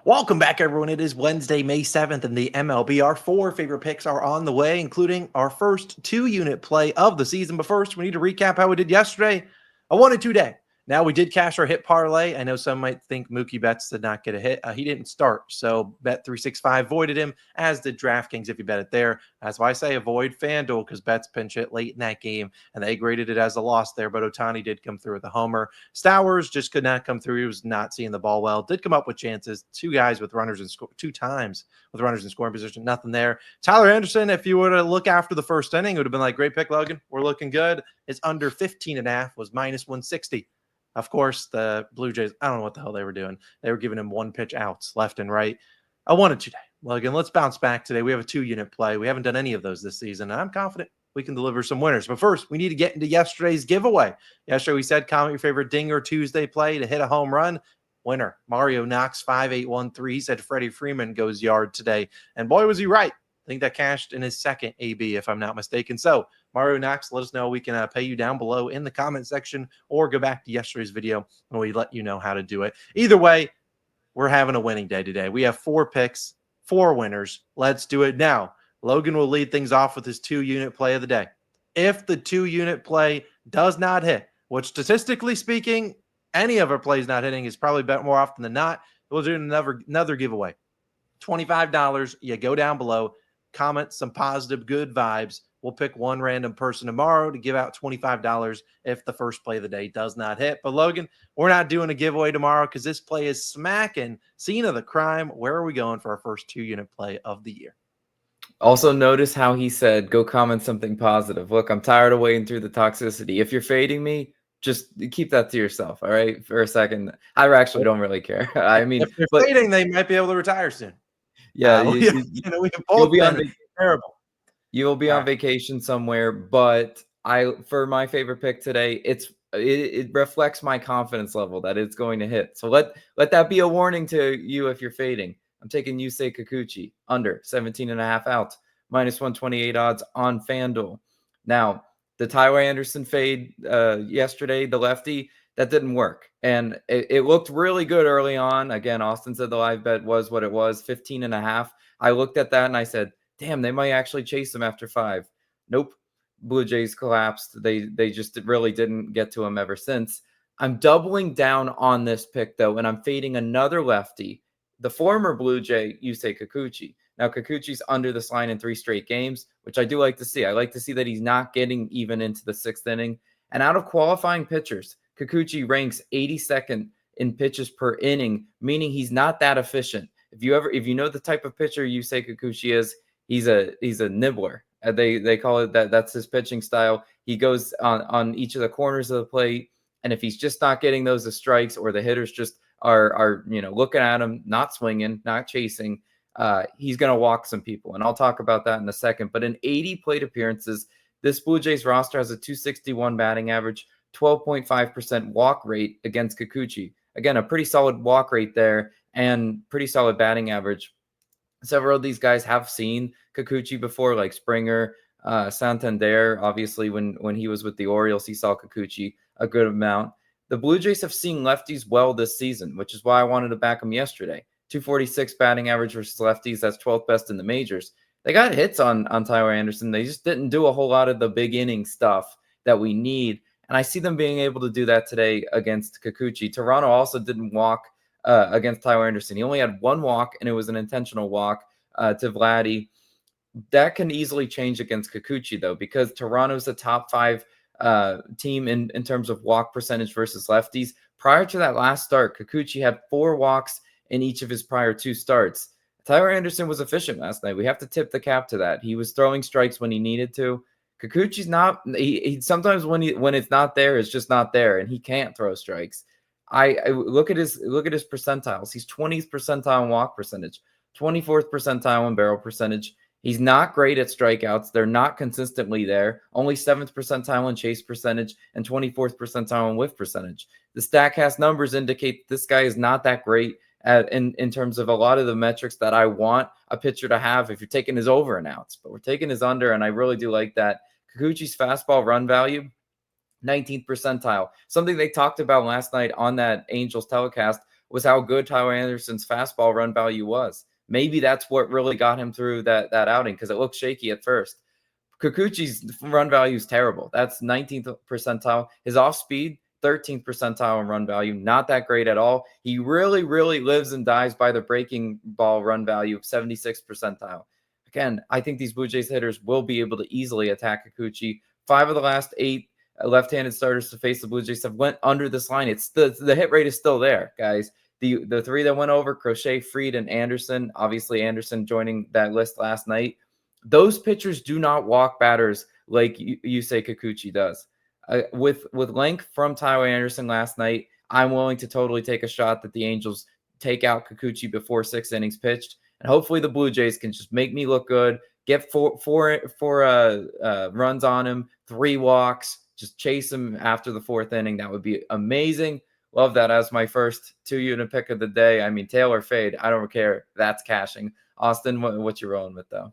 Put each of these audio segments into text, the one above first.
Welcome back, everyone. It is Wednesday, May 7th, and the MLB. Our four favorite picks are on the way, including our first two-unit play of the season. But first, we need to recap how we did yesterday. A 1-2 day. Now, we did cash our hit parlay. I know some might think Mookie Betts did not get a hit. He didn't start, so Bet365 voided him, as did DraftKings if you bet it there. That's why I say avoid FanDuel, because Betts pinch hit late in that game, and they graded it as a loss there, but Ohtani did come through with a homer. Stowers just could not come through. He was not seeing the ball well. Did come up with chances. Two times with runners in scoring position. Nothing there. Tyler Anderson, if you were to look after the first inning, it would have been like, great pick, Logan. We're looking good. His under 15.5 was minus 160. Of course, the Blue Jays, I don't know what the hell they were doing. They were giving him one pitch outs left and right. I wanted today. Logan, let's bounce back today. We have a two-unit play. We haven't done any of those this season, and I'm confident we can deliver some winners. But first, we need to get into yesterday's giveaway. Yesterday, we said comment your favorite Dinger Tuesday play to hit a home run. Winner, Mario Knox, 5813. He said Freddie Freeman goes yard today. And boy, was he right. I think that cashed in his second AB, if I'm not mistaken. So, Mario Knox, let us know. We can pay you down below in the comment section, or go back to yesterday's video and we let you know how to do it. Either way, we're having a winning day today. We have four picks, four winners. Let's do it now. Logan will lead things off with his two-unit play of the day. If the two-unit play does not hit, which statistically speaking, any of our plays not hitting is probably bet more often than not, we'll do another giveaway. $25. You go down below, comment some positive, good vibes. We'll pick one random person tomorrow to give out $25 if the first play of the day does not hit. But Logan, we're not doing a giveaway tomorrow because this play is smacking. Scene of the crime. Where are we going for our first two-unit play of the year? Also, notice how he said, go comment something positive. Look, I'm tired of wading through the toxicity. If you're fading me, just keep that to yourself, all right? For a second. I actually don't really care. I mean, if they're fading, they might be able to retire soon. Yeah, we have both been terrible. You'll be on vacation somewhere, but for my favorite pick today, it reflects my confidence level that it's going to hit. So let that be a warning to you if you're fading. I'm taking Yusei Kikuchi under 17.5 outs, minus 128 odds on FanDuel. Now, the Tyler Anderson fade yesterday, the lefty, that didn't work. And it looked really good early on. Again, Austin said the live bet was what it was, 15.5. I looked at that and I said, damn, they might actually chase him after 5. Nope. Blue Jays collapsed. They just really didn't get to him ever since. I'm doubling down on this pick, though, and I'm fading another lefty, the former Blue Jay, Yusei Kikuchi. Now, Kikuchi's under this line in 3 straight games, which I do like to see. I like to see that he's not getting even into the 6th inning. And out of qualifying pitchers, Kikuchi ranks 82nd in pitches per inning, meaning he's not that efficient. If you know the type of pitcher Yusei Kikuchi is, he's a nibbler. They call it that. That's his pitching style. He goes on each of the corners of the plate, and if he's just not getting those as strikes, or the hitters just are looking at him, not swinging, not chasing, he's going to walk some people. And I'll talk about that in a second. But in 80 plate appearances, this Blue Jays roster has a 261 batting average, 12.5% walk rate against Kikuchi. Again, a pretty solid walk rate there and pretty solid batting average. Several of these guys have seen Kikuchi before, like Springer, Santander. Obviously, when he was with the Orioles, he saw Kikuchi a good amount. The Blue Jays have seen lefties well this season, which is why I wanted to back them yesterday. 246 batting average versus lefties. That's 12th best in the majors. They got hits on Tyler Anderson. They just didn't do a whole lot of the big inning stuff that we need. And I see them being able to do that today against Kikuchi. Toronto also didn't walk against Tyler Anderson. He only had one walk, and it was an intentional walk to Vladdy. That can easily change against Kikuchi, though, because Toronto's a top 5 team in terms of walk percentage versus lefties. Prior to that last start, Kikuchi had 4 walks in each of his prior 2 starts. Tyler Anderson was efficient last night. We have to tip the cap to that. He was throwing strikes when he needed to. Kikuchi's not. He sometimes when it's not there, it's just not there, and he can't throw strikes. I look at his percentiles. He's 20th percentile in walk percentage, 24th percentile in barrel percentage. He's not great at strikeouts. They're not consistently there. Only 7th percentile in chase percentage and 24th percentile in whiff percentage. The StatCast numbers indicate this guy is not that great in terms of a lot of the metrics that I want a pitcher to have if you're taking his over and outs. But we're taking his under, and I really do like that. Kikuchi's fastball run value, 19th percentile. Something they talked about last night on that Angels telecast was how good Tyler Anderson's fastball run value was. Maybe that's what really got him through that outing, because it looked shaky at first. Kikuchi's run value is terrible. That's 19th percentile. His off speed, 13th percentile in run value. Not that great at all. He really, really lives and dies by the breaking ball run value of 76th percentile. Again, I think these Blue Jays hitters will be able to easily attack Kikuchi. 5 of the last 8 left-handed starters to face the Blue Jays have went under this line. It's the hit rate is still there, guys. The 3 that went over, Crochet, Fried, and Anderson. Obviously, Anderson joining that list last night. Those pitchers do not walk batters like you say Kikuchi does. With length from Tyler Anderson last night, I'm willing to totally take a shot that the Angels take out Kikuchi before 6 innings pitched, and hopefully the Blue Jays can just make me look good, get four runs on him, 3 walks, just chase him after the 4th inning. That would be amazing. Love that as my first 2-unit pick of the day. I mean, tail or fade, I don't care. That's cashing. Austin, what you rolling with though?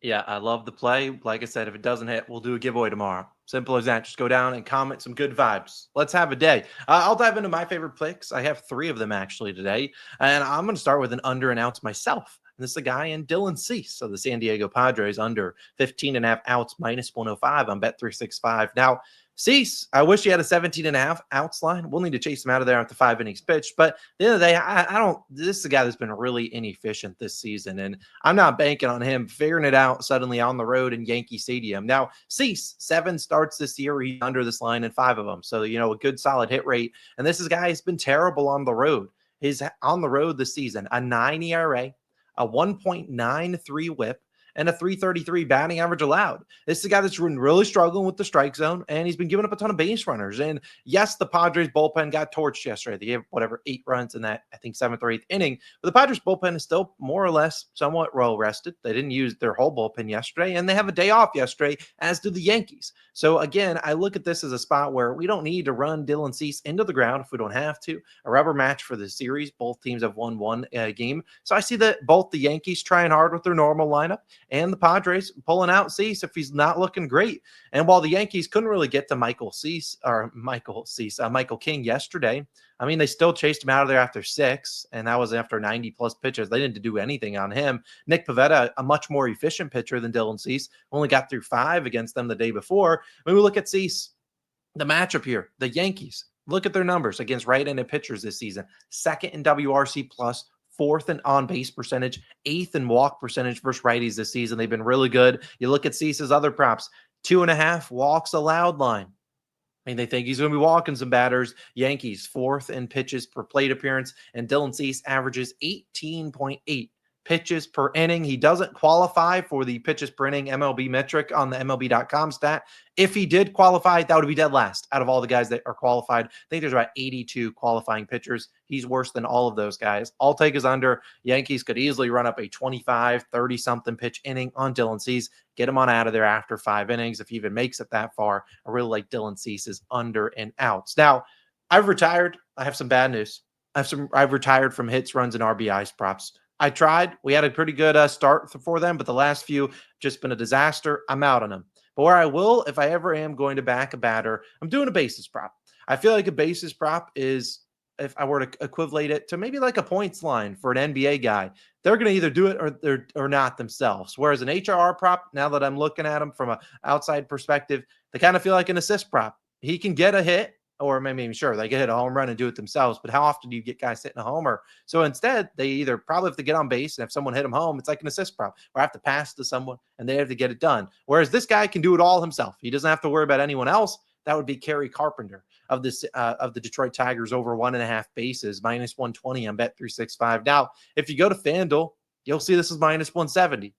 Yeah, I love the play. Like I said, if it doesn't hit, we'll do a giveaway tomorrow. Simple as that. Just go down and comment some good vibes. Let's have a day. I'll dive into my favorite picks. I have 3 of them actually today. And I'm going to start with an under and outs myself. And this is a guy in Dylan Cease. So the San Diego Padres under 15.5 outs minus 105 on Bet365. Now, Cease, I wish he had a 17.5 outs line. We'll need to chase him out of there after 5 innings pitched. But at the end of the day, I don't. This is a guy that's been really inefficient this season, and I'm not banking on him figuring it out suddenly on the road in Yankee Stadium. Now, Cease, 7 starts this year. He's under this line in 5 of them. So, a good solid hit rate. And this is a guy who's been terrible on the road. He's on the road this season, a 9 ERA, a 1.93 whip, and a 333 batting average allowed. This is a guy that's been really struggling with the strike zone, and he's been giving up a ton of base runners. And yes, the Padres bullpen got torched yesterday. They gave 8 runs in that, I think, 7th or 8th inning. But the Padres bullpen is still more or less somewhat well rested. They didn't use their whole bullpen yesterday, and they have a day off yesterday, as do the Yankees. So again, I look at this as a spot where we don't need to run Dylan Cease into the ground if we don't have to. A rubber match for the series. Both teams have won 1 game. So I see that both the Yankees trying hard with their normal lineup and the Padres pulling out Cease if he's not looking great. And while the Yankees couldn't really get to Michael King yesterday, I mean, they still chased him out of there after 6, and that was after 90-plus pitches. They didn't do anything on him. Nick Pivetta, a much more efficient pitcher than Dylan Cease, only got through 5 against them the day before. When we look at Cease, the matchup here, the Yankees, look at their numbers against right-handed pitchers this season. 2nd in WRC+, 4th in on-base percentage, 8th in walk percentage versus righties this season. They've been really good. You look at Cease's other props, 2.5 walks allowed line. I mean, they think he's going to be walking some batters. Yankees, 4th in pitches per plate appearance, and Dylan Cease averages 18.8 pitches per inning. He doesn't qualify for the pitches per inning MLB metric on the MLB.com stat. If he did qualify, that would be dead last out of all the guys that are qualified. I think there's about 82 qualifying pitchers. He's worse than all of those guys. I'll take his under. Yankees could easily run up a 25, 30-something pitch inning on Dylan Cease, get him on out of there after 5 innings if he even makes it that far. I really like Dylan Cease's under and outs. Now, I've retired. I have some bad news. I've retired from hits, runs, and RBIs props. I tried. We had a pretty good start for them, but the last few just been a disaster. I'm out on them. But where I will, if I ever am going to back a batter, I'm doing a basis prop. I feel like a basis prop is, if I were to equivalent it to maybe like a points line for an NBA guy, they're going to either do it or not themselves. Whereas an HRR prop, now that I'm looking at them from an outside perspective, they kind of feel like an assist prop. He can get a hit, or maybe sure they can hit a home run and do it themselves, but how often do you get guys hitting a homer? So instead, they either probably have to get on base, and if someone hit them home, it's like an assist prop, or have to pass to someone and they have to get it done. Whereas this guy can do it all himself. He doesn't have to worry about anyone else. That would be Kerry Carpenter of the Detroit Tigers over 1.5 bases, minus 120 on Bet365. Now, if you go to FanDuel, you'll see this is minus 170.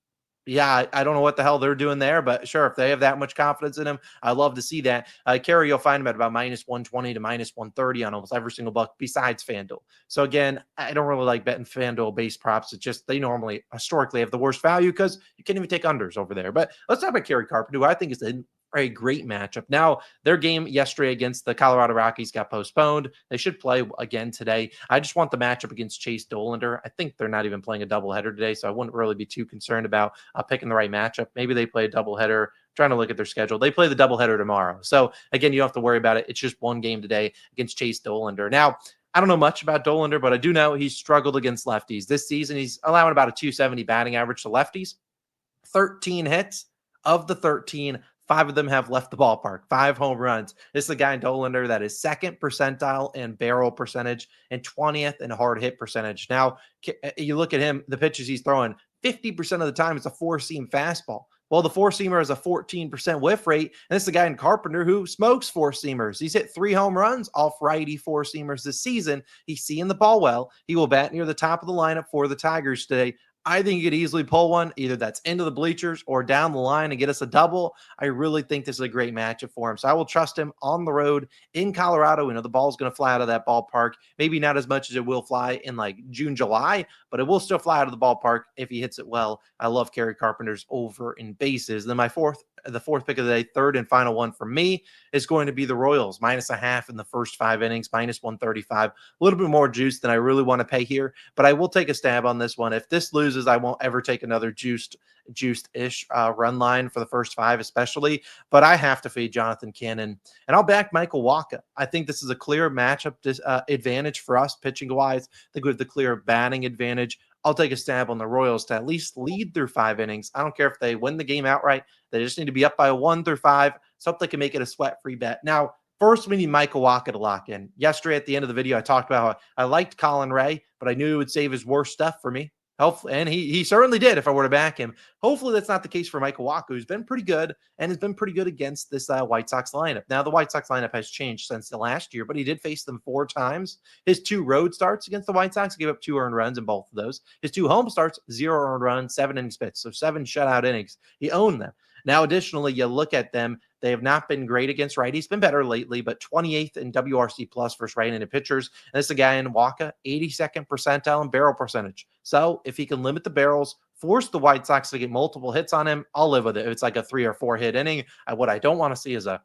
Yeah, I don't know what the hell they're doing there, but sure, if they have that much confidence in him, I love to see that. Kerry, you'll find him at about minus 120 to minus 130 on almost every single buck besides FanDuel. So again, I don't really like betting FanDuel base props. It's just they normally historically have the worst value because you can't even take unders over there. But let's talk about Kerry Carpenter, who I think is a great matchup. Now, their game yesterday against the Colorado Rockies got postponed. They should play again today. I just want the matchup against Chase Dollander. I think they're not even playing a doubleheader today, so I wouldn't really be too concerned about picking the right matchup. Maybe they play a doubleheader. Trying to look at their schedule. They play the doubleheader tomorrow. So again, you don't have to worry about it. It's just one game today against Chase Dollander. Now, I don't know much about Dollander, but I do know he's struggled against lefties. This season, he's allowing about a 270 batting average to lefties. 13 hits. Of the 13, 5 of them have left the ballpark, 5 home runs. This is a guy in Dollander that is second percentile in barrel percentage and 20th in hard hit percentage. Now, you look at him, the pitches he's throwing, 50% of the time it's a four-seam fastball. Well, the four-seamer has a 14% whiff rate, and this is a guy in Carpenter who smokes four-seamers. He's hit 3 home runs off righty four-seamers this season. He's seeing the ball well. He will bat near the top of the lineup for the Tigers today. I think you could easily pull one, either that's into the bleachers or down the line and get us a double. I really think this is a great matchup for him. So I will trust him on the road in Colorado. We know the ball's going to fly out of that ballpark. Maybe not as much as it will fly in like June, July, but it will still fly out of the ballpark if he hits it well. I love Kerry Carpenter's over in bases. Then the fourth pick of the day, third and final one for me, is going to be the Royals, -0.5 in the first 5 innings, -135. A little bit more juice than I really want to pay here, but I will take a stab on this one. If this loses, I won't ever take another juiced-ish run line for the first 5 especially, but I have to fade Jonathan Cannon, and I'll back Michael Wacha. I think this is a clear matchup advantage for us pitching-wise. I think we have the clear batting advantage. I'll take a stab on the Royals to at least lead through 5 innings. I don't care if they win the game outright. They just need to be up by 1 through 5. So hope they can make it a sweat-free bet. Now, first, we need Michael Wacha to lock in. Yesterday at the end of the video, I talked about how I liked Colin Ray, but I knew he would save his worst stuff for me. Hopefully, and he certainly did if I were to back him. Hopefully, that's not the case for Michael Wacha, who's been pretty good and has been pretty good against this White Sox lineup. Now, the White Sox lineup has changed since the last year, but he did face them 4 times. His 2 road starts against the White Sox gave up 2 earned runs in both of those. His 2 home starts, 0 earned runs, 7 innings pitched, so 7 shutout innings. He owned them. Now, additionally, you look at them. They have not been great against righties. Been better lately, but 28th in WRC plus versus right-handed pitchers. And this is a guy in Wacha, 82nd percentile in barrel percentage. So if he can limit the barrels, force the White Sox to get multiple hits on him, I'll live with it. If it's like a 3 or 4 hit inning, what I don't want to see is a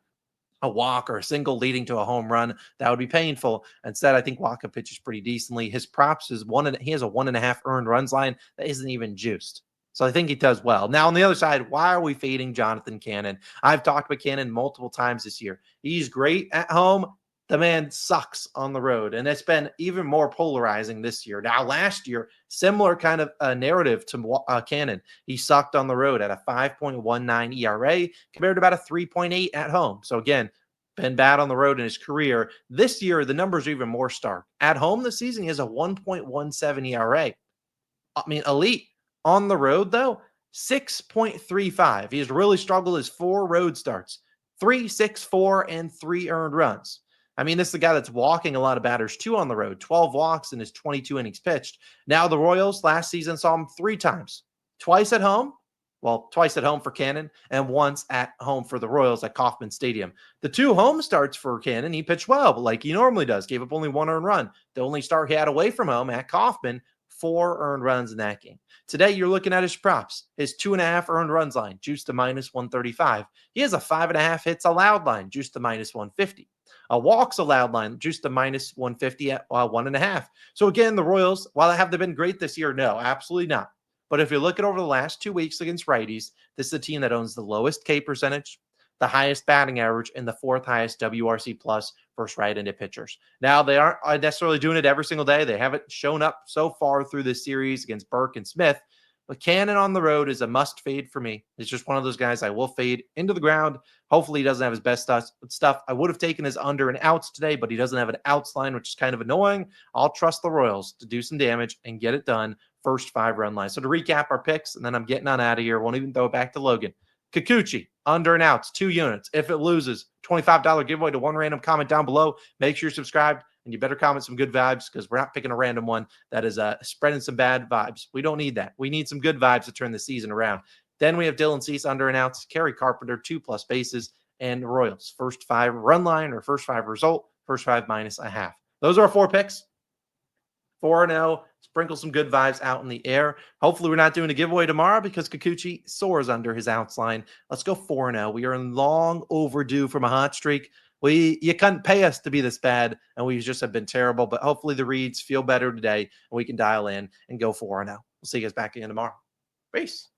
walk or a single leading to a home run. That would be painful. Instead, I think Wacha pitches pretty decently. His props is he has a 1.5 earned runs line that isn't even juiced. So I think he does well. Now, on the other side, why are we fading Jonathan Cannon? I've talked about Cannon multiple times this year. He's great at home. The man sucks on the road, and it's been even more polarizing this year. Now, last year, similar kind of narrative to Cannon. He sucked on the road at a 5.19 ERA compared to about a 3.8 at home. So again, been bad on the road in his career. This year, the numbers are even more stark. At home this season, he has a 1.17 ERA. I mean, elite. On the road, though, 6.35. He has really struggled his 4 road starts, 3, 6, 4, and 3 earned runs. I mean, this is the guy that's walking a lot of batters, too, on the road, 12 walks in his 22 innings pitched. Now, the Royals last season saw him 3 times, twice at home. Well, twice at home for Cannon and once at home for the Royals at Kauffman Stadium. The 2 home starts for Cannon, he pitched well, like he normally does, gave up only 1 earned run. The only start he had away from home at Kauffman, 4 earned runs in that game. Today, you're looking at his props. His 2.5 earned runs line, juiced to -135. He has a 5.5 hits allowed line, juiced to -150. A walks allowed line, juiced to -150 at 1.5. So again, the Royals, while have they been great this year? No, absolutely not. But if you look at over the last 2 weeks against righties, this is a team that owns the lowest K percentage, the highest batting average, and the 4th highest WRC plus versus right-handed pitchers. Now, they aren't necessarily doing it every single day. They haven't shown up so far through this series against Burke and Smith, but Cannon on the road is a must fade for me. It's just one of those guys I will fade into the ground. Hopefully, he doesn't have his best stuff. I would have taken his under and outs today, but he doesn't have an outs line, which is kind of annoying. I'll trust the Royals to do some damage and get it done. First 5 run line. So to recap our picks, and then I'm getting on out of here. Won't even throw it back to Logan. Kikuchi, under and outs, 2 units. If it loses, $25 giveaway to 1 random comment down below. Make sure you're subscribed, and you better comment some good vibes because we're not picking a random one that is spreading some bad vibes. We don't need that. We need some good vibes to turn the season around. Then we have Dylan Cease, under and outs, Kerry Carpenter, 2+ bases, and Royals, first 5 run line or first 5 result, first 5 -0.5. Those are our 4 picks. 4-0. Sprinkle some good vibes out in the air. Hopefully, we're not doing a giveaway tomorrow because Kikuchi soars under his outs line. Let's go 4-0. We are long overdue from a hot streak. You couldn't pay us to be this bad, and we just have been terrible. But hopefully, the reads feel better today, and we can dial in and go 4-0. We'll see you guys back again tomorrow. Peace.